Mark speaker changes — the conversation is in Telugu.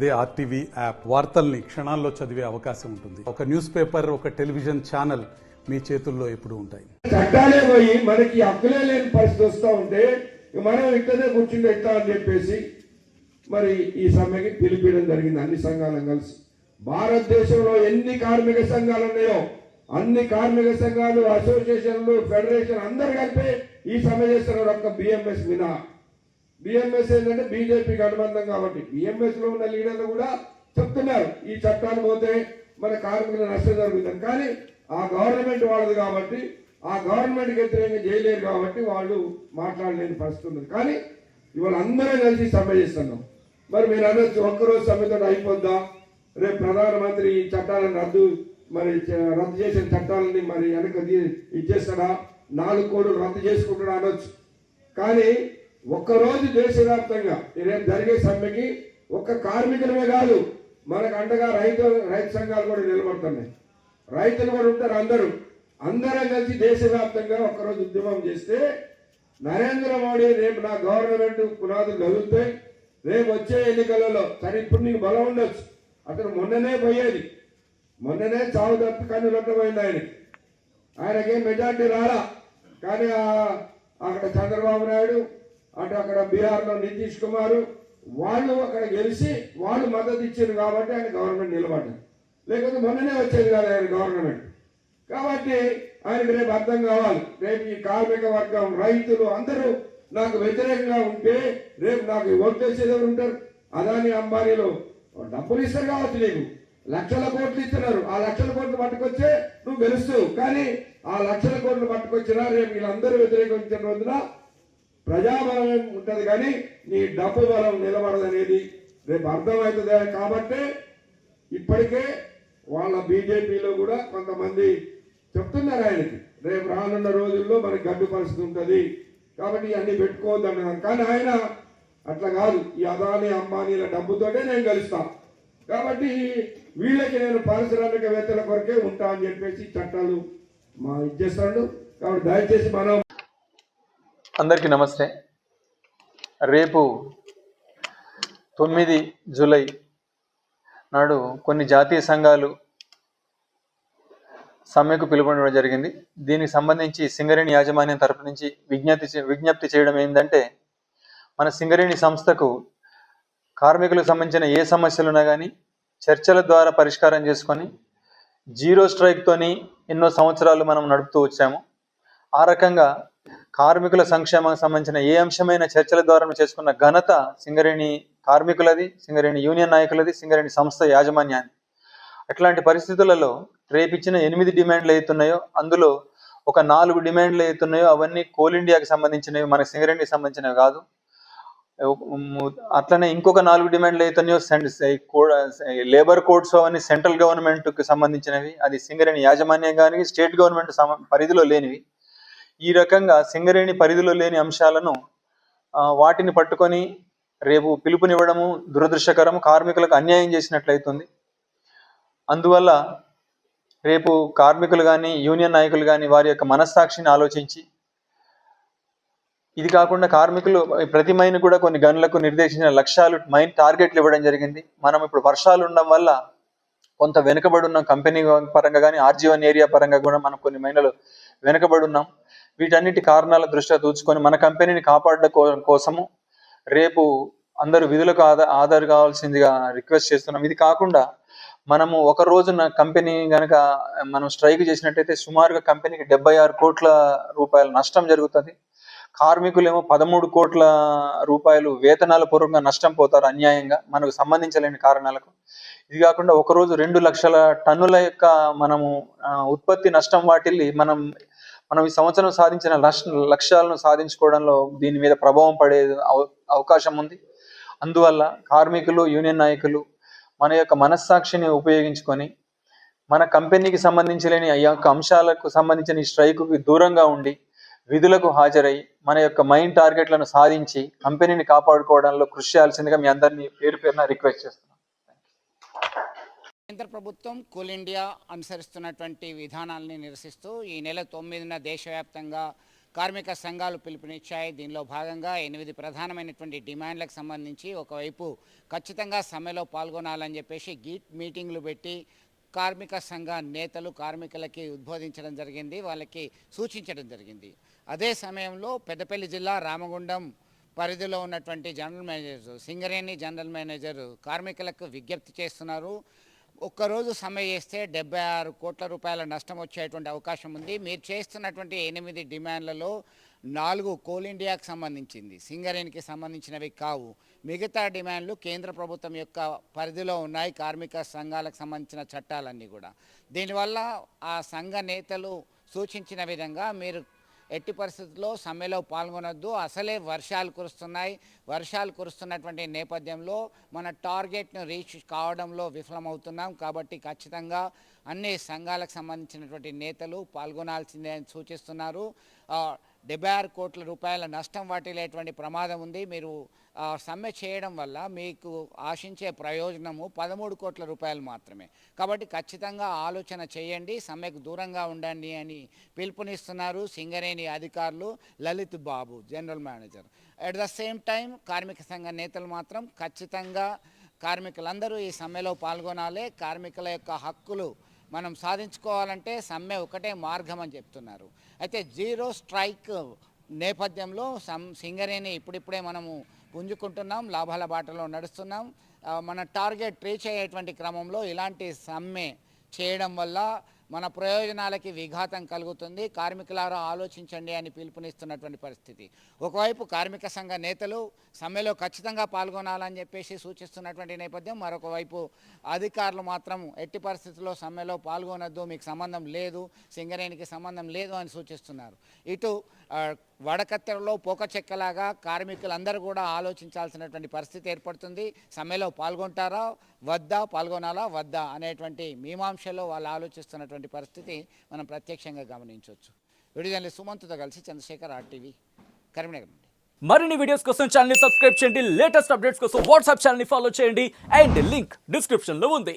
Speaker 1: అదే ఆర్టీవీ యాప్ వార్తల్ని క్షణాల్లో చదివే అవకాశం ఉంటుంది. ఒక న్యూస్ పేపర్, ఒక టెలివిజన్ ఛానల్ మీ చేతుల్లో ఎప్పుడు ఉంటాయి.
Speaker 2: చట్టాలే పోయి మనకి హక్కులే లేని పరిస్థితి వస్తూ ఉంటే మనం ఇక్కడే కూర్చుంటే ఎట్లా అని చెప్పేసి మరి ఈ సమ్మెకి పిలిపించడం జరిగింది. అన్ని సంఘాలను కలిసి భారతదేశంలో ఎన్ని కార్మిక సంఘాలు ఉన్నాయో అన్ని కార్మిక సంఘాలు, అసోసియేషన్లు, ఫెడరేషన్ అందరు కలిపి ఈ సమ్మె చేస్తున్నారు. ఒక్క బిఎంఎస్ వినా. బిఎంఎస్ ఏంటంటే బీజేపీకి అనుబంధం కాబట్టి బిఎంఎస్ లో ఉన్న లీడర్లు కూడా చెప్తున్నారు ఈ చట్టాలు పోతే మన కార్మికుల నష్టం జరుగుతుంది. కానీ ఆ గవర్నమెంట్ వాళ్ళది కాబట్టి ఆ గవర్నమెంట్కి వ్యతిరేకంగా చేయలేరు కాబట్టి వాళ్ళు మాట్లాడలేని పరిస్థితి ఉంది. కానీ ఇవాళ అందరం కలిసి సమ్మె చేస్తున్నాం. మరి మీరు అనొచ్చు ఒక్కరోజు సమ్మెతో అయిపోద్దా, రేపు ప్రధానమంత్రి ఈ చట్టాలను రద్దు చేసిన చట్టాలని మరి వెనక ఇచ్చేస్తాడా, 4 కోట్లు రద్దు చేసుకుంటాడా అనొచ్చు. కానీ ఒక్కరోజు దేశవ్యాప్తంగా రేపు జరిగే సమ్మెకి ఒక్క కార్మికులమే కాదు, మనకు అండగా రైతు సంఘాలు కూడా నిలబడుతున్నాయి. రైతులు కూడా ఉంటారు. అందరం కలిసి దేశవ్యాప్తంగా ఒక్కరోజు ఉద్యమం చేస్తే నరేంద్ర మోడీ రేపు నా గవర్నమెంట్ పునాదులు కదులుతాయి. రేపు వచ్చే ఎన్నికలలో సరే ఇప్పుడు నీకు బలం ఉండొచ్చు, అతను మొన్ననే చావు తప్పి కన్నులొట్టబోయింది. ఆయనకేం మెజార్టీ రాలా. కానీ అక్కడ చంద్రబాబు నాయుడు, అక్కడ బీహార్లో నితీష్ కుమార్ వాళ్ళు అక్కడ గెలిచి వాళ్ళు మద్దతు ఇచ్చారు కాబట్టి ఆయన గవర్నమెంట్ నిలబడ్డారు. లేకపోతే మొన్ననే వచ్చేది కాదు ఆయన గవర్నమెంట్. కాబట్టి ఆయనకు రేపు అర్థం కావాలి, రేపు ఈ కార్మిక వర్గం, రైతులు అందరూ నాకు వ్యతిరేకంగా ఉంటే రేపు నాకు ఓట్లు వేసేది ఎవరు ఉంటారు? అదాని, అంబానీలు డబ్బులు ఇస్తారు కావచ్చు, నీకు లక్షల కోట్లు ఇస్తున్నారు. ఆ లక్షల కోట్లు పట్టుకొచ్చే నువ్వు గెలుస్తావు. కానీ ఆ లక్షల కోట్లు పట్టుకొచ్చినా రేపు వీళ్ళందరూ వ్యతిరేకించిన రోజున ప్రజాబలం ఉంటుంది కానీ నీ డబ్బు బలం నిలబడదనేది రేపు అర్థమవుతుంది. కాబట్టి ఇప్పటికే వాళ్ళ బీజేపీలో కూడా కొంతమంది చెప్తున్నారు ఆయనకి రేపు రానున్న రోజుల్లో మనకి గడ్డు పరిస్థితి ఉంటుంది కాబట్టి అన్ని పెట్టుకోవద్దు అంటున్నారు. కానీ ఆయన అట్లా కాదు, ఈ అదాని అంబానీల డబ్బుతోటే నేను గెలుస్తాను కాబట్టి వీళ్ళకి నేను పారిశ్రామికవేత్తల కొరకే ఉంటా అని చెప్పేసి చట్టాలు ఇచ్చేస్తాడు. కాబట్టి దయచేసి మనం
Speaker 3: అందరికీ నమస్తే. రేపు 9 జూలై నాడు కొన్ని జాతీయ సంఘాలు సమ్మెకు పిలుపునివ్వడం జరిగింది. దీనికి సంబంధించి సింగరేణి యాజమాన్యం తరపు నుంచి విజ్ఞప్తి చేయడం ఏంటంటే, మన సింగరేణి సంస్థకు కార్మికులకు సంబంధించిన ఏ సమస్యలున్నా కానీ చర్చల ద్వారా పరిష్కారం చేసుకొని జీరో స్ట్రైక్తోని ఎన్నో సంవత్సరాలు మనం నడుపుతూ వచ్చాము. ఆ రకంగా కార్మికుల సంక్షేమానికి సంబంధించిన ఏ అంశమైన చర్చల ద్వారా చేసుకున్న ఘనత సింగరేణి కార్మికులది, సింగరేణి యూనియన్ నాయకులది, సింగరేణి సంస్థ యాజమాన్యాన్ని. అట్లాంటి పరిస్థితులలో రేపిచ్చిన 8 డిమాండ్లు అవుతున్నాయో అందులో ఒక 4 డిమాండ్లు అవుతున్నాయో అవన్నీ కోల్ ఇండియాకి సంబంధించినవి, మన సింగరేణికి సంబంధించినవి కాదు. అట్లనే ఇంకొక 4 డిమాండ్లు అవుతున్నాయో లేబర్ కోడ్స్ అవన్నీ సెంట్రల్ గవర్నమెంట్కి సంబంధించినవి, అది సింగరేణి యాజమాన్యం కానీ స్టేట్ గవర్నమెంట్ పరిధిలో లేనివి. ఈ రకంగా సింగరేణి పరిధిలో లేని అంశాలను వాటిని పట్టుకొని రేపు పిలుపునివ్వడము దురదృష్టకరం, కార్మికులకు అన్యాయం చేసినట్లయితుంది. అందువల్ల రేపు కార్మికులు కానీ యూనియన్ నాయకులు కానీ వారి యొక్క మనస్సాక్షిని ఆలోచించి, ఇది కాకుండా కార్మికులు ప్రతి మైన్ కూడా కొన్ని గనులకు నిర్దేశించిన లక్ష్యాలు, మైన్ టార్గెట్లు ఇవ్వడం జరిగింది. మనం ఇప్పుడు వర్షాలు ఉండడం వల్ల కొంత వెనుకబడి ఉన్నాం, కంపెనీ పరంగా కానీ RG1 ఏరియా పరంగా కూడా మనం కొన్ని మైన్లు వెనుకబడి ఉన్నాం. వీటన్నిటి కారణాల దృష్ట్యా చూసుకొని మన కంపెనీని కాపాడడం కోసము రేపు అందరూ విధులకు ఆధార్ కావాల్సిందిగా రిక్వెస్ట్ చేస్తున్నాం. ఇది కాకుండా మనము ఒక రోజున కంపెనీ కనుక మనం స్ట్రైక్ చేసినట్టయితే సుమారుగా కంపెనీకి 76 కోట్ల రూపాయల నష్టం జరుగుతుంది. కార్మికులేమో 13 కోట్ల రూపాయలు వేతనాల పూర్వకంగా నష్టం పోతారు అన్యాయంగా మనకు సంబంధించలేని కారణాలకు. ఇది కాకుండా ఒకరోజు 2 లక్షల టన్నుల యొక్క మనము ఉత్పత్తి నష్టం వాటిల్లి మనం ఈ సంవత్సరం సాధించిన లక్ష్యాలను సాధించుకోవడంలో దీని మీద ప్రభావం పడే అవకాశం ఉంది. అందువల్ల కార్మికులు, యూనియన్ నాయకులు మన యొక్క మనస్సాక్షిని ఉపయోగించుకొని మన కంపెనీకి సంబంధించలేని ఈ యొక్క అంశాలకు సంబంధించిన ఈ స్ట్రైకుకి దూరంగా ఉండి విధులకు హాజరై మన యొక్క మైన్ టార్గెట్లను సాధించి కంపెనీని కాపాడుకోవడంలో కృషి చేయాల్సిందిగా మీ అందరినీ పేరున రిక్వెస్ట్ చేస్తున్నాను.
Speaker 4: కేంద్ర ప్రభుత్వం కోల్ ఇండియా అనుసరిస్తున్నటువంటి విధానాలని నిరసిస్తూ ఈ నెల 9న దేశవ్యాప్తంగా కార్మిక సంఘాలు పిలుపునిచ్చాయి. దీనిలో భాగంగా 8 ప్రధానమైనటువంటి డిమాండ్లకు సంబంధించి ఒకవైపు ఖచ్చితంగా సమ్మెలో పాల్గొనాలని చెప్పేసి మీటింగ్లు పెట్టి కార్మిక సంఘ నేతలు కార్మికులకి ఉద్బోధించడం జరిగింది, వాళ్ళకి సూచించడం జరిగింది. అదే సమయంలో పెద్దపల్లి జిల్లా రామగుండం పరిధిలో ఉన్నటువంటి general manager Singareni general manager కార్మికులకు విజ్ఞప్తి చేస్తున్నారు. ఒక్కరోజు సమ్మె చేస్తే 76 కోట్ల రూపాయల నష్టం వచ్చేటువంటి అవకాశం ఉంది. మీరు చేస్తున్నటువంటి 8 డిమాండ్లలో 4 కోల్ ఇండియాకి సంబంధించింది, సింగరేణికి సంబంధించినవి కావు. మిగతా డిమాండ్లు కేంద్ర ప్రభుత్వం యొక్క పరిధిలో ఉన్నాయి, కార్మిక సంఘాలకు సంబంధించిన చట్టాలన్నీ కూడా. దీనివల్ల ఆ సంఘ నేతలు సూచించిన విధంగా మీరు ఎట్టి పరిస్థితుల్లో సమ్మెలో పాల్గొనొద్దు, అసలే వర్షాలు కురుస్తున్నాయి, వర్షాలు కురుస్తున్నటువంటి నేపథ్యంలో మన టార్గెట్ను రీచ్ కావడంలో విఫలమవుతున్నాం, కాబట్టి ఖచ్చితంగా అన్ని సంఘాలకు సంబంధించినటువంటి నేతలు పాల్గొనాల్సిందే అని సూచిస్తున్నారు. 76 కోట్ల రూపాయల నష్టం వాటిల్లేటువంటి ప్రమాదం ఉంది. మీరు సమ్మె చేయడం వల్ల మీకు ఆశించే ప్రయోజనము 13 కోట్ల రూపాయలు మాత్రమే. కాబట్టి ఖచ్చితంగా ఆలోచన చేయండి, సమ్మెకు దూరంగా ఉండండి అని పిలుపునిస్తున్నారు సింగరేణి అధికారులు. Lalit Babu general manager. At the same time కార్మిక సంఘ నేతలు మాత్రం ఖచ్చితంగా కార్మికులందరూ ఈ సమ్మెలో పాల్గొనాలి, కార్మికుల యొక్క హక్కులు మనం సాధించుకోవాలంటే సమ్మె ఒకటే మార్గం అని చెప్తున్నారు. అయితే జీరో స్ట్రైక్ నేపథ్యంలో సింగరేణి ఇప్పుడిప్పుడే మనము పుంజుకుంటున్నాం, లాభాల బాటలో నడుస్తున్నాం. మన టార్గెట్ రీచ్ అయ్యేటువంటి క్రమంలో ఇలాంటి సమ్మె చేయడం వల్ల మన ప్రయోజనాలకి విఘాతం కలుగుతుంది. కార్మికులారా ఆలోచించండి అని పిలుపునిస్తున్నటువంటి పరిస్థితి. ఒకవైపు కార్మిక సంఘ నేతలు సమ్మెలో ఖచ్చితంగా పాల్గొనాలని చెప్పేసి సూచిస్తున్నటువంటి నేపథ్యం, మరొక వైపు అధికారులు మాత్రం ఎట్టి పరిస్థితుల్లో సమ్మెలో పాల్గొనొద్దు, మీకు సంబంధం లేదు, సింగరేణికి సంబంధం లేదు అని సూచిస్తున్నారు. ఇటు వడకత్తెరలో పోక చెక్కలాగా కార్మికులందరూ కూడా ఆలోచించాల్సినటువంటి పరిస్థితి ఏర్పడుతుంది. సమ్మెలో పాల్గొంటారా వద్దా, పాల్గొనాలా వద్దా అనేటువంటి మీమాంసలో వాళ్ళు ఆలోచిస్తున్నటువంటి పరిస్థితి మనం ప్రత్యక్షంగా గమనించవచ్చు. విడుదల సుమంత్తో కలిసి చంద్రశేఖర్, RTV, కరీంనగర్ నుండి.
Speaker 5: మరిన్ని వీడియోస్ కోసం ఛానల్ ని సబ్స్క్రైబ్ చేయండి, లేటెస్ట్ అప్డేట్స్ కోసం వాట్సాప్ ఛానల్ ని ఫాలో చేయండి అండ్ లింక్ డిస్క్రిప్షన్ లో ఉంది.